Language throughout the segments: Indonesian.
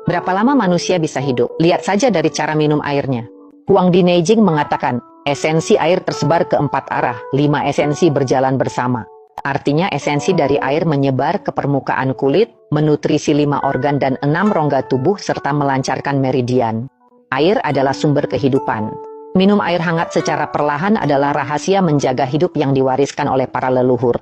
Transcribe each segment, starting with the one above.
Berapa lama manusia bisa hidup? Lihat saja dari cara minum airnya. Huang Di Neijing mengatakan, esensi air tersebar ke 4 arah, 5 esensi berjalan bersama. Artinya esensi dari air menyebar ke permukaan kulit, menutrisi 5 organ dan 6 rongga tubuh serta melancarkan meridian. Air adalah sumber kehidupan. Minum air hangat secara perlahan adalah rahasia menjaga hidup yang diwariskan oleh para leluhur.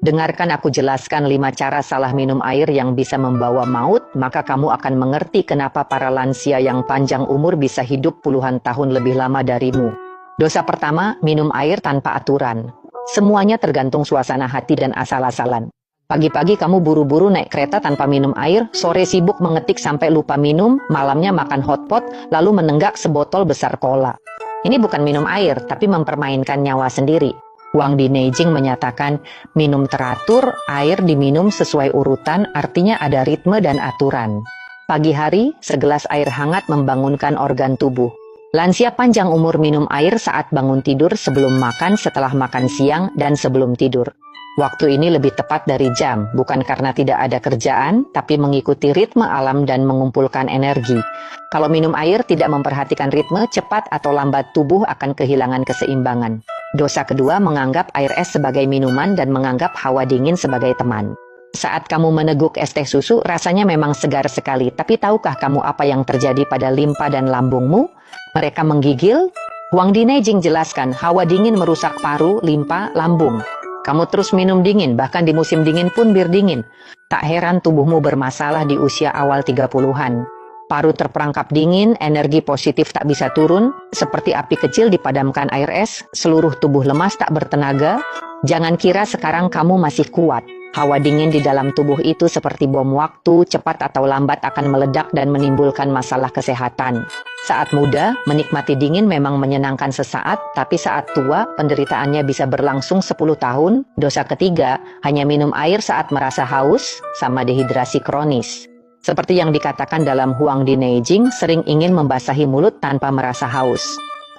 Dengarkan aku jelaskan 5 cara salah minum air yang bisa membawa maut, maka kamu akan mengerti kenapa para lansia yang panjang umur bisa hidup puluhan tahun lebih lama darimu. Dosa pertama, minum air tanpa aturan. Semuanya tergantung suasana hati dan asal-asalan. Pagi-pagi kamu buru-buru naik kereta tanpa minum air, sore sibuk mengetik sampai lupa minum, malamnya makan hotpot, lalu menenggak sebotol besar cola. Ini bukan minum air, tapi mempermainkan nyawa sendiri. Huang Di Neijing menyatakan, minum teratur, air diminum sesuai urutan, artinya ada ritme dan aturan. Pagi hari, segelas air hangat membangunkan organ tubuh. Lansia panjang umur minum air saat bangun tidur, sebelum makan, setelah makan siang, dan sebelum tidur. Waktu ini lebih tepat dari jam, bukan karena tidak ada kerjaan, tapi mengikuti ritme alam dan mengumpulkan energi. Kalau minum air tidak memperhatikan ritme, cepat atau lambat tubuh akan kehilangan keseimbangan. Dosa kedua, menganggap air es sebagai minuman dan menganggap hawa dingin sebagai teman. Saat kamu meneguk es teh susu, rasanya memang segar sekali, tapi tahukah kamu apa yang terjadi pada limpa dan lambungmu? Mereka menggigil. Huang Di Neijing jelaskan, hawa dingin merusak paru, limpa, lambung. Kamu terus minum dingin, bahkan di musim dingin pun bir dingin. Tak heran tubuhmu bermasalah di usia awal 30-an. Paru terperangkap dingin, energi positif tak bisa turun, seperti api kecil dipadamkan air es, seluruh tubuh lemas tak bertenaga. Jangan kira sekarang kamu masih kuat. Hawa dingin di dalam tubuh itu seperti bom waktu, cepat atau lambat akan meledak dan menimbulkan masalah kesehatan. Saat muda, menikmati dingin memang menyenangkan sesaat, tapi saat tua, penderitaannya bisa berlangsung 10 tahun. Dosa ketiga, hanya minum air saat merasa haus, sama dehidrasi kronis. Seperti yang dikatakan dalam Huang Di Neijing, sering ingin membasahi mulut tanpa merasa haus.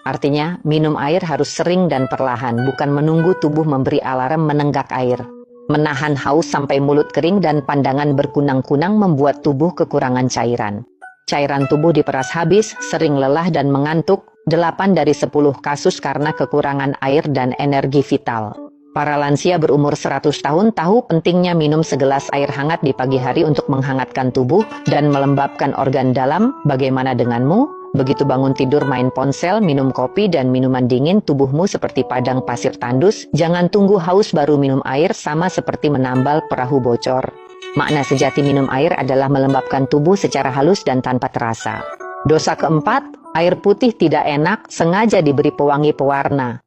Artinya, minum air harus sering dan perlahan, bukan menunggu tubuh memberi alarm menenggak air. Menahan haus sampai mulut kering dan pandangan berkunang-kunang membuat tubuh kekurangan cairan. Cairan tubuh diperas habis, sering lelah dan mengantuk, 8 dari 10 kasus karena kekurangan air dan energi vital. Para lansia berumur 100 tahun tahu pentingnya minum segelas air hangat di pagi hari untuk menghangatkan tubuh dan melembabkan organ dalam. Bagaimana denganmu? Begitu bangun tidur main ponsel, minum kopi dan minuman dingin, tubuhmu seperti padang pasir tandus. Jangan tunggu haus baru minum air, sama seperti menambal perahu bocor. Makna sejati minum air adalah melembabkan tubuh secara halus dan tanpa terasa. Dosa keempat, air putih tidak enak, sengaja diberi pewangi pewarna.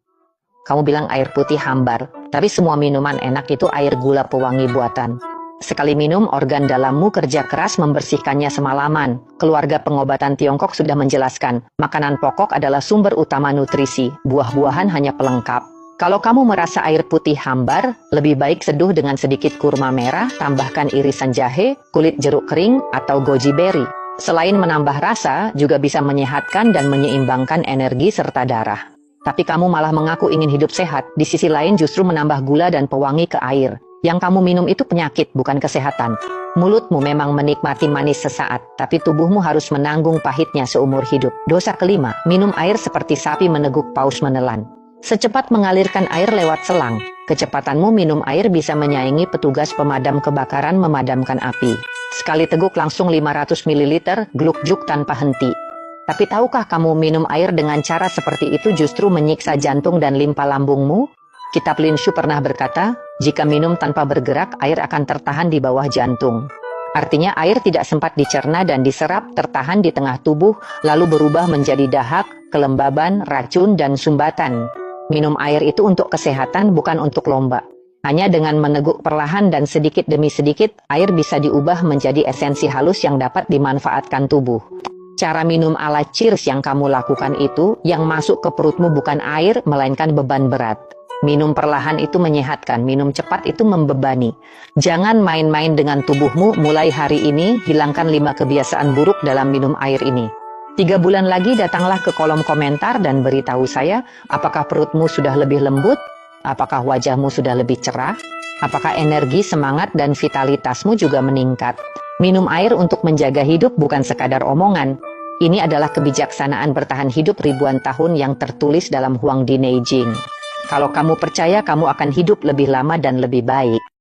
Kamu bilang air putih hambar, tapi semua minuman enak itu air gula pewangi buatan. Sekali minum, organ dalammu kerja keras membersihkannya semalaman. Keluarga pengobatan Tiongkok sudah menjelaskan, makanan pokok adalah sumber utama nutrisi, buah-buahan hanya pelengkap. Kalau kamu merasa air putih hambar, lebih baik seduh dengan sedikit kurma merah, tambahkan irisan jahe, kulit jeruk kering, atau goji berry. Selain menambah rasa, juga bisa menyehatkan dan menyeimbangkan energi serta darah. Tapi kamu malah mengaku ingin hidup sehat, di sisi lain justru menambah gula dan pewangi ke air. Yang kamu minum itu penyakit, bukan kesehatan. Mulutmu memang menikmati manis sesaat, tapi tubuhmu harus menanggung pahitnya seumur hidup. Dosa kelima, minum air seperti sapi meneguk paus menelan. Secepat mengalirkan air lewat selang, kecepatanmu minum air bisa menyaingi petugas pemadam kebakaran memadamkan api. Sekali teguk langsung 500 ml, gluk-gluk tanpa henti. Tapi tahukah kamu minum air dengan cara seperti itu justru menyiksa jantung dan limpa lambungmu? Kitab Lin Shu pernah berkata, jika minum tanpa bergerak, air akan tertahan di bawah jantung. Artinya air tidak sempat dicerna dan diserap, tertahan di tengah tubuh, lalu berubah menjadi dahak, kelembaban, racun, dan sumbatan. Minum air itu untuk kesehatan, bukan untuk lomba. Hanya dengan meneguk perlahan dan sedikit demi sedikit, air bisa diubah menjadi esensi halus yang dapat dimanfaatkan tubuh. Cara minum ala Cheers yang kamu lakukan itu, yang masuk ke perutmu bukan air, melainkan beban berat. Minum perlahan itu menyehatkan, minum cepat itu membebani. Jangan main-main dengan tubuhmu, mulai hari ini, hilangkan 5 kebiasaan buruk dalam minum air ini. 3 bulan lagi datanglah ke kolom komentar dan beritahu saya, apakah perutmu sudah lebih lembut? Apakah wajahmu sudah lebih cerah? Apakah energi, semangat, dan vitalitasmu juga meningkat? Minum air untuk menjaga hidup bukan sekadar omongan. Ini adalah kebijaksanaan bertahan hidup ribuan tahun yang tertulis dalam Huang di Neijing. Kalau kamu percaya, kamu akan hidup lebih lama dan lebih baik.